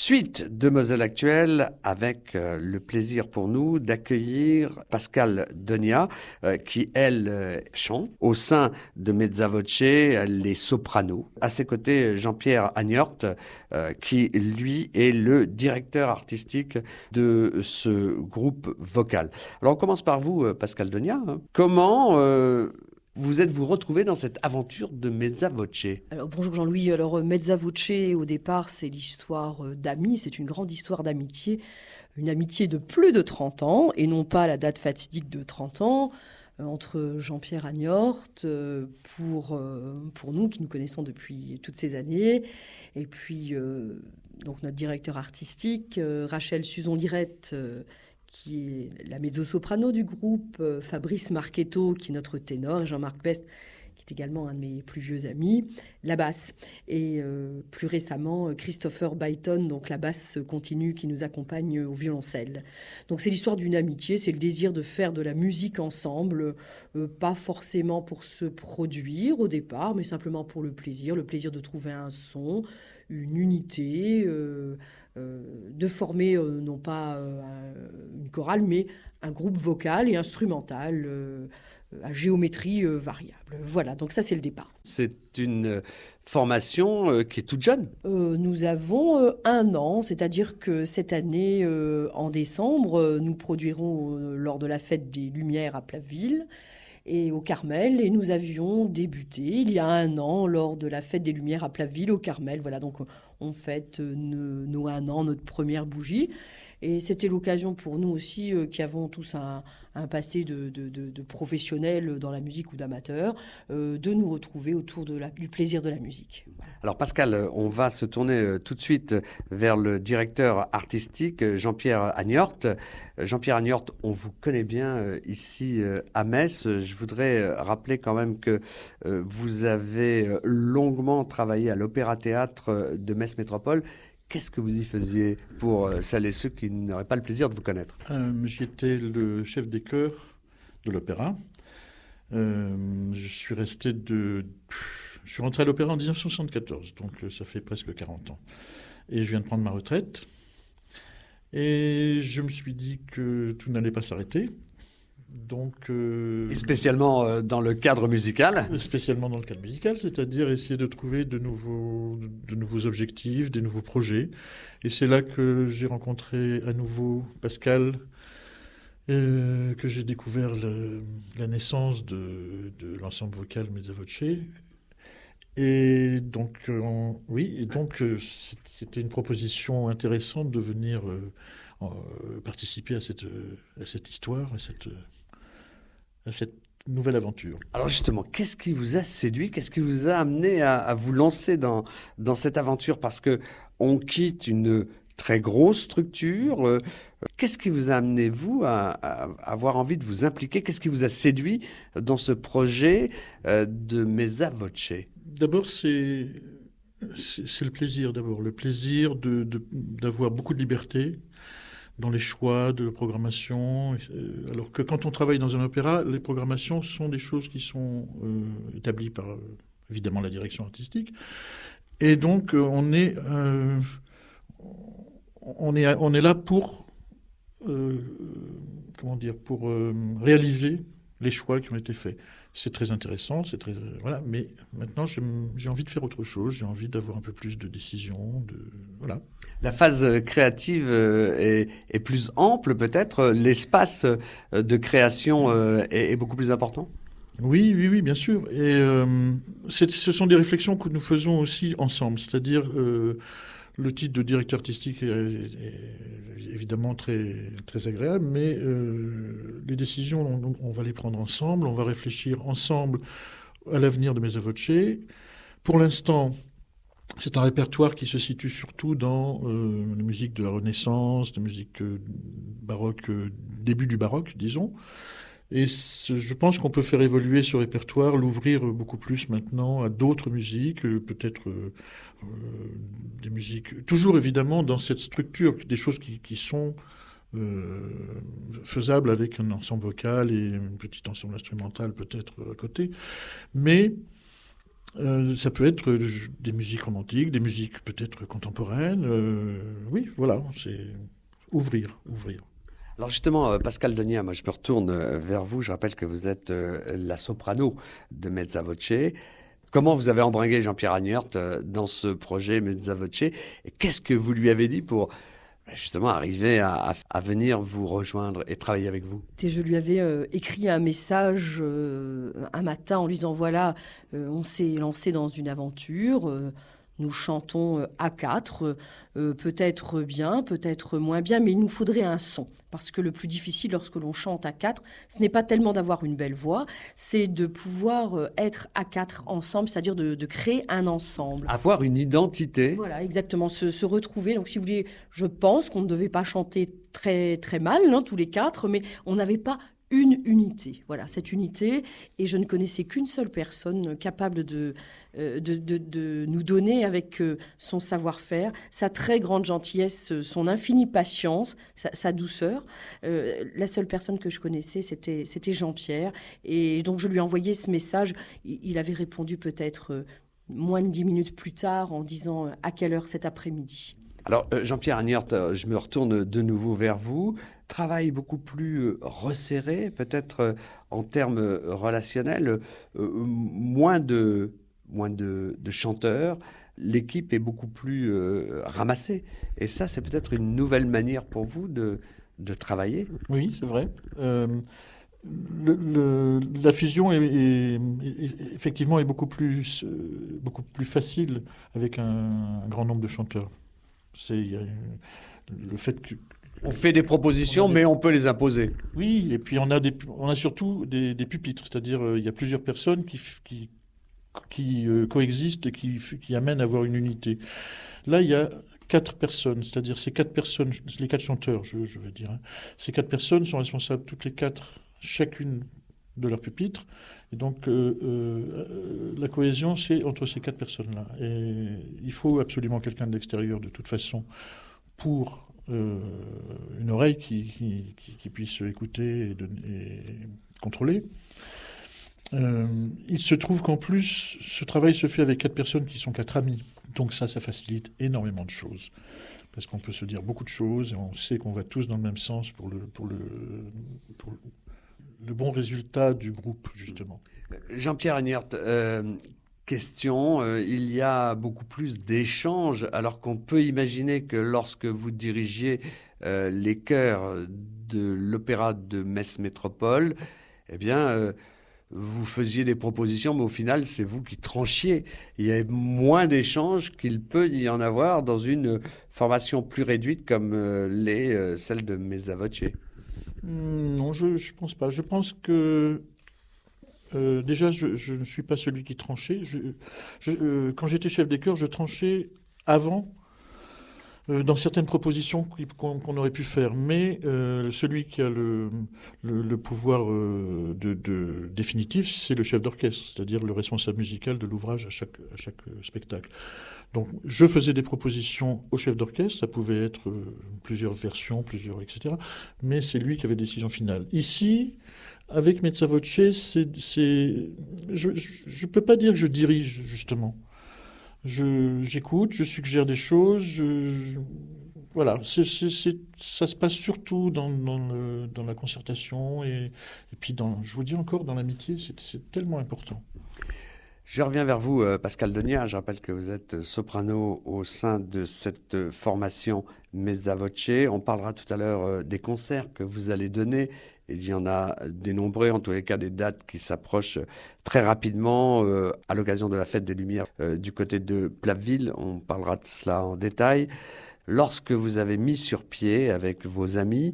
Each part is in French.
Suite de Moselle Actuelle avec le plaisir pour nous d'accueillir Pascale Donia qui, elle, chante au sein de Mezza Voce, les sopranos. À ses côtés, Jean-Pierre Agnort qui, lui, est le directeur artistique de ce groupe vocal. Alors, on commence par vous, Pascale Donia. Comment vous êtes-vous retrouvé dans cette aventure de Mezza Voce? Alors, bonjour Jean-Louis. Alors, Mezza Voce, au départ, c'est l'histoire d'amis. C'est une grande histoire d'amitié. Une amitié de plus de 30 ans, et non pas la date fatidique de 30 ans, entre Jean-Pierre Agnort, pour nous qui nous connaissons depuis toutes ces années, et puis donc notre directeur artistique, Rachel Suzon-Lirette, qui est la mezzo-soprano du groupe, Fabrice Marchetto, qui est notre ténor, et Jean-Marc Best, qui est également un de mes plus vieux amis, la basse. Et plus récemment, Christopher Byton, donc la basse continue, qui nous accompagne au violoncelle. Donc c'est l'histoire d'une amitié, c'est le désir de faire de la musique ensemble, pas forcément pour se produire au départ, mais simplement pour le plaisir de trouver un son, une unité, de former non pas une chorale, mais un groupe vocal et instrumental à géométrie variable. Voilà, donc ça c'est le départ. C'est une formation qui est toute jeune. Nous avons 1 an, c'est-à-dire que cette année, en décembre, nous produirons lors de la fête des Lumières à Plaville et au Carmel, et nous avions débuté il y a 1 an lors de la fête des Lumières à Plaville au Carmel. Voilà, donc on fête nos 1 an, notre première bougie. Et c'était l'occasion pour nous aussi, qui avons tous un passé de professionnels dans la musique ou d'amateurs, de nous retrouver autour du plaisir de la musique. Voilà. Alors Pascal, on va se tourner tout de suite vers le directeur artistique Jean-Pierre Agnort. Jean-Pierre Agnort, on vous connaît bien ici à Metz. Je voudrais rappeler quand même que vous avez longuement travaillé à l'Opéra-Théâtre de Metz Métropole. Qu'est-ce que vous y faisiez pour celles et ceux qui n'auraient pas le plaisir de vous connaître? J'étais le chef des chœurs de l'opéra. Je suis rentré à l'opéra en 1974, donc ça fait presque 40 ans. Et je viens de prendre ma retraite. Et je me suis dit que tout n'allait pas s'arrêter. Donc, et spécialement dans le cadre musical. Spécialement dans le cadre musical, c'est-à-dire essayer de trouver de nouveaux objectifs, des nouveaux projets. Et c'est là que j'ai rencontré à nouveau Pascal, que j'ai découvert la naissance de l'ensemble vocal Mezza Voce. Et donc, c'était une proposition intéressante de venir participer à cette histoire, à cette nouvelle aventure. Alors justement, qu'est-ce qui vous a séduit? Qu'est-ce qui vous a amené à vous lancer dans cette aventure? Parce que on quitte une très grosse structure. Qu'est-ce qui vous a amené, vous, à avoir envie de vous impliquer? Qu'est-ce qui vous a séduit dans ce projet de Mezza Voce? D'abord, c'est le plaisir. D'abord, le plaisir d'avoir beaucoup de liberté dans les choix de programmation, alors que quand on travaille dans un opéra, les programmations sont des choses qui sont établies par, évidemment, la direction artistique. Et donc, on est là pour, réaliser les choix qui ont été faits. C'est très intéressant, voilà. Mais maintenant, j'ai envie de faire autre chose. J'ai envie d'avoir un peu plus de décision, voilà. La phase créative est plus ample, peut-être. L'espace de création est beaucoup plus important. Oui, bien sûr. Et ce sont des réflexions que nous faisons aussi ensemble. C'est-à-dire, le titre de directeur artistique est évidemment très, très agréable, mais les décisions, on va les prendre ensemble, on va réfléchir ensemble à l'avenir de Mezza Voce. Pour l'instant, c'est un répertoire qui se situe surtout dans la musique de la Renaissance, la musique baroque, début du baroque, disons. Et je pense qu'on peut faire évoluer ce répertoire, l'ouvrir beaucoup plus maintenant à d'autres musiques, peut-être des musiques, toujours évidemment dans cette structure, des choses qui sont faisables avec un ensemble vocal et un petit ensemble instrumental peut-être à côté. Mais Ça peut être des musiques romantiques, des musiques peut-être contemporaines. Oui, voilà, c'est ouvrir. Alors justement, Pascal Donia, moi je me retourne vers vous. Je rappelle que vous êtes la soprano de Mezza Voce. Comment vous avez embringué Jean-Pierre Agnert dans ce projet Mezza Voce? Et qu'est-ce que vous lui avez dit pour justement arriver à venir vous rejoindre et travailler avec vous? Et je lui avais écrit un message un matin en lui disant, voilà, on s'est lancé dans une aventure, nous chantons à quatre, peut-être bien, peut-être moins bien, mais il nous faudrait un son. Parce que le plus difficile lorsque l'on chante à quatre, ce n'est pas tellement d'avoir une belle voix, c'est de pouvoir être à quatre ensemble, c'est-à-dire de créer un ensemble. Avoir une identité. Voilà, exactement, se retrouver. Donc si vous voulez, je pense qu'on ne devait pas chanter très, très mal, hein, tous les quatre, mais on n'avait pas une unité. Voilà, cette unité. Et je ne connaissais qu'une seule personne capable de nous donner avec son savoir-faire, sa très grande gentillesse, son infinie patience, sa douceur. La seule personne que je connaissais, c'était Jean-Pierre. Et donc je lui ai envoyé ce message. Il avait répondu peut-être moins de 10 minutes plus tard en disant à quelle heure cet après-midi. Alors, Jean-Pierre Agnert, je me retourne de nouveau vers vous. Travail beaucoup plus resserré, peut-être en termes relationnels, moins de chanteurs. L'équipe est beaucoup plus ramassée. Et ça, c'est peut-être une nouvelle manière pour vous de travailler. Oui, c'est vrai. La fusion effectivement est beaucoup plus facile avec un grand nombre de chanteurs. C'est le fait que on fait des propositions, mais on peut les imposer. Oui, et puis on a surtout des pupitres, c'est-à-dire il y a plusieurs personnes qui coexistent et qui amènent à avoir une unité. Là, il y a 4 personnes, c'est-à-dire ces 4 personnes, les 4 chanteurs, je veux dire, hein. Ces 4 personnes sont responsables toutes les 4, chacune de leur pupitre. Et donc, la cohésion, c'est entre ces 4 personnes-là. Et il faut absolument quelqu'un de l'extérieur, de toute façon, pour une oreille qui puisse écouter et contrôler. Il se trouve qu'en plus, ce travail se fait avec 4 personnes qui sont 4 amis. Donc ça facilite énormément de choses. Parce qu'on peut se dire beaucoup de choses et on sait qu'on va tous dans le même sens pour le bon résultat du groupe, justement. Jean-Pierre Agnert, question, il y a beaucoup plus d'échanges, alors qu'on peut imaginer que lorsque vous dirigiez les chœurs de l'Opéra de Metz Métropole, eh bien, vous faisiez des propositions, mais au final, c'est vous qui tranchiez. Il y a moins d'échanges qu'il peut y en avoir dans une formation plus réduite comme celle de Mezza Voce. Non, je pense pas. Je pense que déjà, je ne suis pas celui qui tranchait. Quand j'étais chef des chœurs, je tranchais avant dans certaines propositions qu'on aurait pu faire. Mais celui qui a le pouvoir définitif, c'est le chef d'orchestre, c'est-à-dire le responsable musical de l'ouvrage à chaque spectacle. Donc, je faisais des propositions au chef d'orchestre, ça pouvait être plusieurs versions, etc. Mais c'est lui qui avait la décision finale. Ici, avec Mezza Voce, je ne peux pas dire que je dirige, justement. J'écoute, je suggère des choses, voilà. Ça se passe surtout dans la concertation et puis je vous dis encore, dans l'amitié, c'est tellement important. Je reviens vers vous, Pascal Donia. Je rappelle que vous êtes soprano au sein de cette formation Mezza Voce. On parlera tout à l'heure des concerts que vous allez donner. Il y en a des nombreux, en tous les cas des dates qui s'approchent très rapidement à l'occasion de la Fête des Lumières du côté de Platteville. On parlera de cela en détail. Lorsque vous avez mis sur pied avec vos amis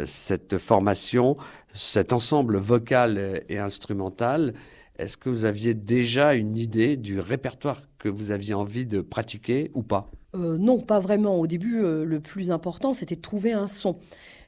cette formation, cet ensemble vocal et instrumental, est-ce que vous aviez déjà une idée du répertoire que vous aviez envie de pratiquer ou pas ? Non, pas vraiment. Au début, le plus important, c'était de trouver un son.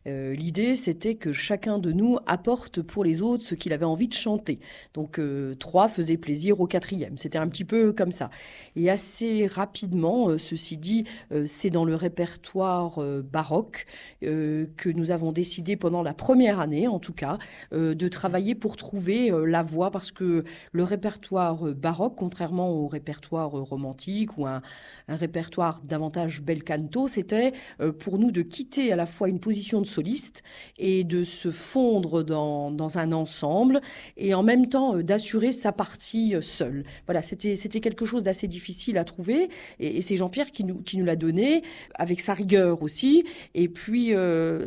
L'idée, c'était que chacun de nous apporte pour les autres ce qu'il avait envie de chanter. Donc 3 faisaient plaisir au 4e. C'était un petit peu comme ça. Et assez rapidement, ceci dit, c'est dans le répertoire baroque que nous avons décidé pendant la première année, en tout cas, de travailler pour trouver la voix, parce que le répertoire baroque, contrairement au répertoire romantique ou un répertoire davantage bel canto, c'était pour nous de quitter à la fois une position de soliste et de se fondre dans un ensemble et en même temps d'assurer sa partie seule. Voilà, c'était quelque chose d'assez difficile à trouver et c'est Jean-Pierre qui nous l'a donné avec sa rigueur aussi et puis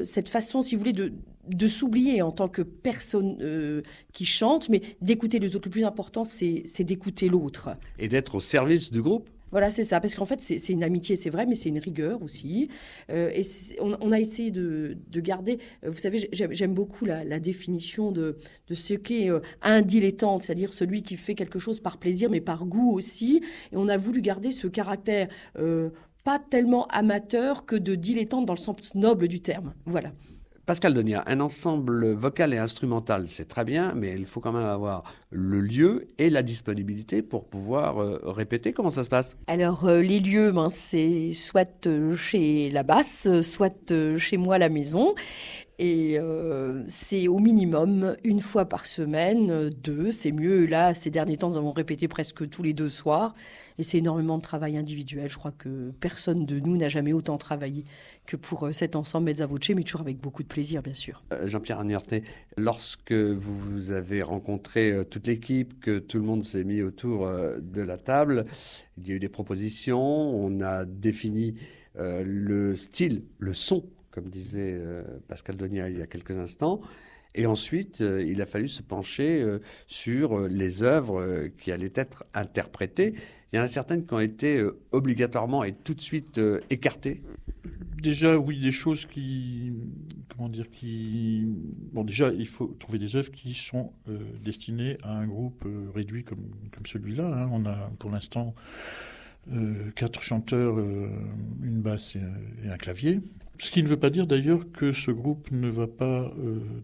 cette façon, si vous voulez, de s'oublier en tant que personne qui chante, mais d'écouter les autres. Le plus important, c'est d'écouter l'autre. Et d'être au service du groupe. Voilà, c'est ça, parce qu'en fait, c'est une amitié, c'est vrai, mais c'est une rigueur aussi. Et on a essayé de garder, vous savez, j'aime beaucoup la définition de ce qu'est un dilettante, c'est-à-dire celui qui fait quelque chose par plaisir, mais par goût aussi. Et on a voulu garder ce caractère pas tellement amateur que de dilettante dans le sens noble du terme. Voilà. Pascal Donia, un ensemble vocal et instrumental, c'est très bien, mais il faut quand même avoir le lieu et la disponibilité pour pouvoir répéter. Comment ça se passe ? Alors, les lieux, c'est soit chez la basse, soit chez moi à la maison. Et c'est au minimum 1 fois par semaine, 2, c'est mieux. Là, ces derniers temps, nous avons répété presque tous les 2 soirs. Et c'est énormément de travail individuel. Je crois que personne de nous n'a jamais autant travaillé que pour cet ensemble Mezza Voce, mais toujours avec beaucoup de plaisir, bien sûr. Jean-Pierre Agnorté, lorsque vous avez rencontré toute l'équipe, que tout le monde s'est mis autour de la table, il y a eu des propositions, on a défini le style, le son, comme disait Pascal Donia il y a quelques instants. Et ensuite, il a fallu se pencher sur les œuvres qui allaient être interprétées. Il y en a certaines qui ont été obligatoirement et tout de suite écartées. Déjà, oui, des choses Bon, déjà, il faut trouver des œuvres qui sont destinées à un groupe réduit comme celui-là. Hein. On a, pour l'instant, 4 chanteurs, une basse et un clavier. Ce qui ne veut pas dire d'ailleurs que ce groupe ne va pas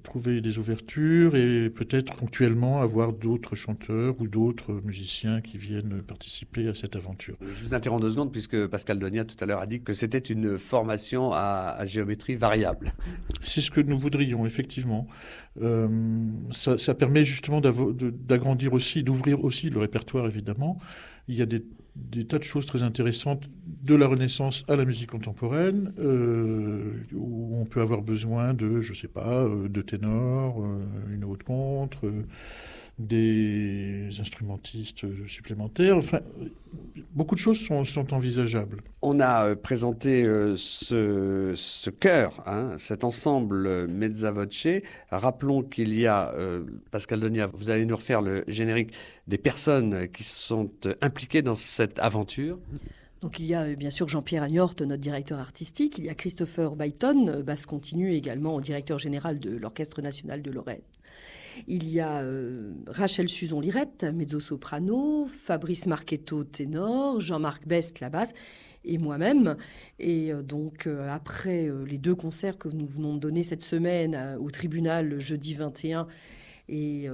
trouver des ouvertures et peut-être ponctuellement avoir d'autres chanteurs ou d'autres musiciens qui viennent participer à cette aventure. Je vous interromps 2 secondes puisque Pascal Donia tout à l'heure a dit que c'était une formation à géométrie variable. C'est ce que nous voudrions, effectivement. Ça permet justement d'agrandir aussi, d'ouvrir aussi le répertoire, évidemment. Il y a des tas de choses très intéressantes de la Renaissance à la musique contemporaine, où on peut avoir besoin de, je sais pas, de ténors, une haute contre, des instrumentistes supplémentaires. Enfin, beaucoup de choses sont envisageables. On a présenté ce chœur, hein, cet ensemble Mezza Voce. Rappelons qu'il y a, Pascal Donia, vous allez nous refaire le générique des personnes qui sont impliquées dans cette aventure. Donc il y a bien sûr Jean-Pierre Agnort, notre directeur artistique. Il y a Christopher Byton, basse continue, également directeur général de l'Orchestre national de Lorraine. Il y a Rachel Suzon-Lirette, mezzo-soprano, Fabrice Marchetto, ténor, Jean-Marc Best, la basse, et moi-même. Et donc, après les 2 concerts que nous venons de donner cette semaine au tribunal le jeudi 21 et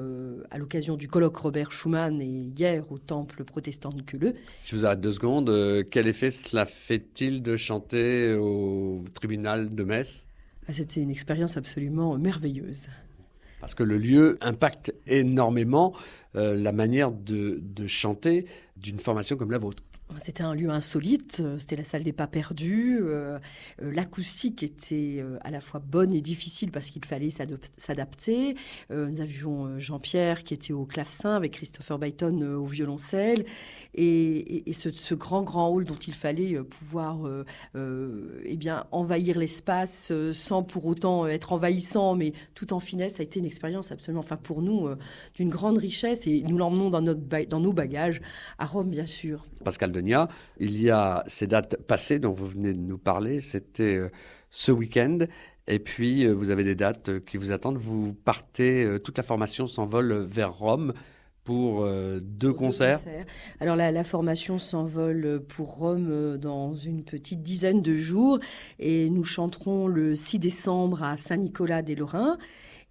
à l'occasion du colloque Robert Schumann et hier au temple protestant de Queuleux. Je vous arrête 2 secondes. Quel effet cela fait-il de chanter au tribunal de Metz ? C'était une expérience absolument merveilleuse. Parce que le lieu impacte énormément la manière de chanter d'une formation comme la vôtre. C'était un lieu insolite, c'était la salle des pas perdus. L'acoustique était à la fois bonne et difficile parce qu'il fallait s'adapter. Nous avions Jean-Pierre qui était au clavecin avec Christopher Byton au violoncelle. Et ce grand hall dont il fallait pouvoir envahir l'espace sans pour autant être envahissant, mais tout en finesse, ça a été une expérience absolument, pour nous, d'une grande richesse. Et nous l'emmenons dans nos bagages, à Rome, bien sûr. Pascal Donia, il y a ces dates passées dont vous venez de nous parler, c'était ce week-end, et puis vous avez des dates qui vous attendent, vous partez, toute la formation s'envole vers Rome pour 2 concerts. Alors la formation s'envole pour Rome dans une petite dizaine de jours et nous chanterons le 6 décembre à Saint-Nicolas-des-Lorrains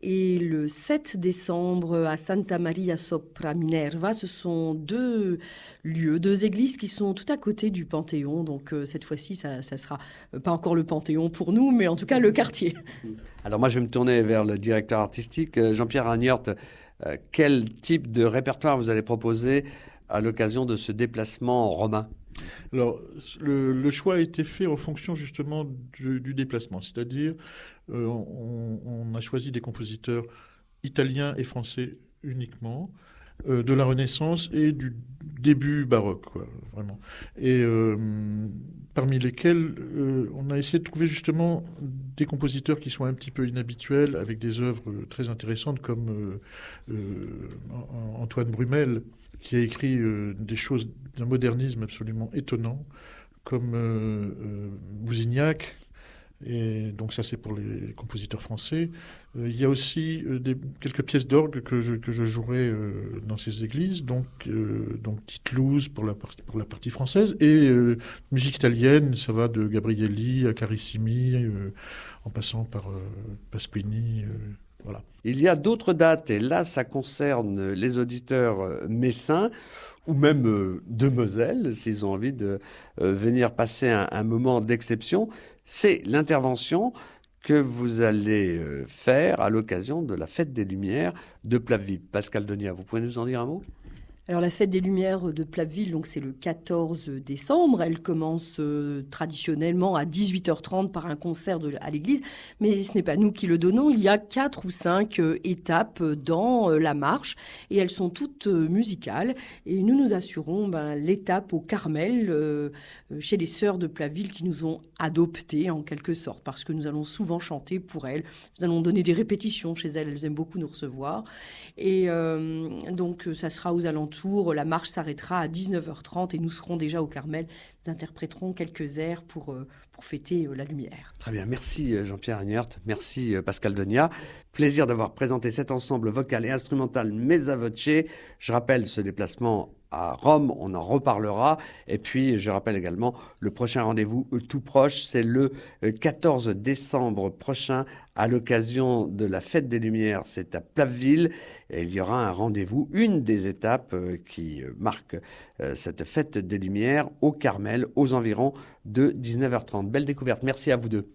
et le 7 décembre à Santa Maria sopra Minerva. Ce sont 2 lieux, 2 églises qui sont tout à côté du Panthéon. Donc cette fois-ci, ça sera pas encore le Panthéon pour nous, mais en tout cas le quartier. Alors moi, je vais me tourner vers le directeur artistique, Jean-Pierre Agnort. Quel type de répertoire vous allez proposer à l'occasion de ce déplacement romain ? Alors, le choix a été fait en fonction justement du déplacement, c'est-à-dire on a choisi des compositeurs italiens et français uniquement, de la Renaissance et du début baroque, quoi, vraiment. Et parmi lesquels on a essayé de trouver justement des compositeurs qui sont un petit peu inhabituels, avec des œuvres très intéressantes comme Antoine Brumel, qui a écrit des choses d'un modernisme absolument étonnant, comme Bousignac. Et donc ça, c'est pour les compositeurs français. Il y a aussi quelques pièces d'orgue que je jouerai dans ces églises, donc Tite-Louse pour la partie française, et musique italienne, ça va de Gabrielli à Carissimi, en passant par Pasquini. Voilà. Il y a d'autres dates, et là, ça concerne les auditeurs messins, ou même de Moselle, s'ils ont envie de venir passer un moment d'exception. C'est l'intervention que vous allez faire à l'occasion de la Fête des Lumières de Platteville. Pascal Denia, vous pouvez nous en dire un mot ? Alors la Fête des Lumières de Platteville, donc c'est le 14 décembre. Elle commence traditionnellement à 18h30 par un concert à l'église. Mais ce n'est pas nous qui le donnons. Il y a 4 ou 5 étapes dans la marche et elles sont toutes musicales. Et nous assurons l'étape au Carmel chez les sœurs de Platteville qui nous ont adoptés en quelque sorte parce que nous allons souvent chanter pour elles. Nous allons donner des répétitions chez elles. Elles aiment beaucoup nous recevoir. Et donc ça sera aux alentours. La marche s'arrêtera à 19h30 et nous serons déjà au Carmel. Nous interpréterons quelques airs pour fêter la lumière. Très bien, merci Jean-Pierre Agnort, merci Pascal Denia. Plaisir d'avoir présenté cet ensemble vocal et instrumental Mezza Voce. Je rappelle ce déplacement à Rome, on en reparlera. Et puis, je rappelle également, le prochain rendez-vous tout proche, c'est le 14 décembre prochain, à l'occasion de la Fête des Lumières. C'est à Platteville. Et il y aura un rendez-vous, une des étapes qui marque cette Fête des Lumières au Carmel, aux environs de 19h30. Belle découverte. Merci à vous deux.